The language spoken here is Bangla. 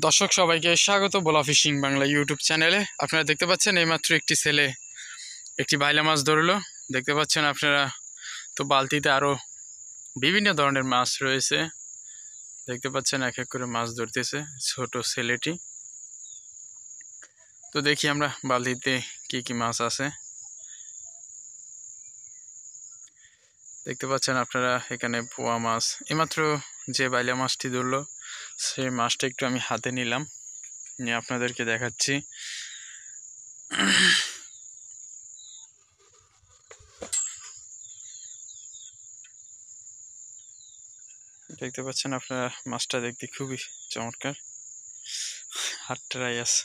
দর্শক সবাইকে স্বাগত ভোলা ফিশিং বাংলা ইউটিউব চ্যানেলে। আপনারা দেখতে পাচ্ছেন এইমাত্র একটি ছেলে একটি বাইলা মাছ ধরলো। দেখতে পাচ্ছেন আপনারা, তো বালতিতে আরও বিভিন্ন ধরনের মাছ রয়েছে। দেখতে পাচ্ছেন এক এক করে মাছ ধরতেছে ছোট ছেলেটি। তো দেখি আমরা বালতিতে কি কি মাছ আছে। দেখতে পাচ্ছেন আপনারা এখানে পোয়া মাছ। এইমাত্র যে বাইলা মাছটি ধরলো সেই মাছটা একটু আমি হাতে নিলাম, নিয়ে আপনাদেরকে দেখাচ্ছি। দেখতে পাচ্ছেন আপনারা মাছটা দেখতে খুবই চমৎকার, হাতটাই আছে।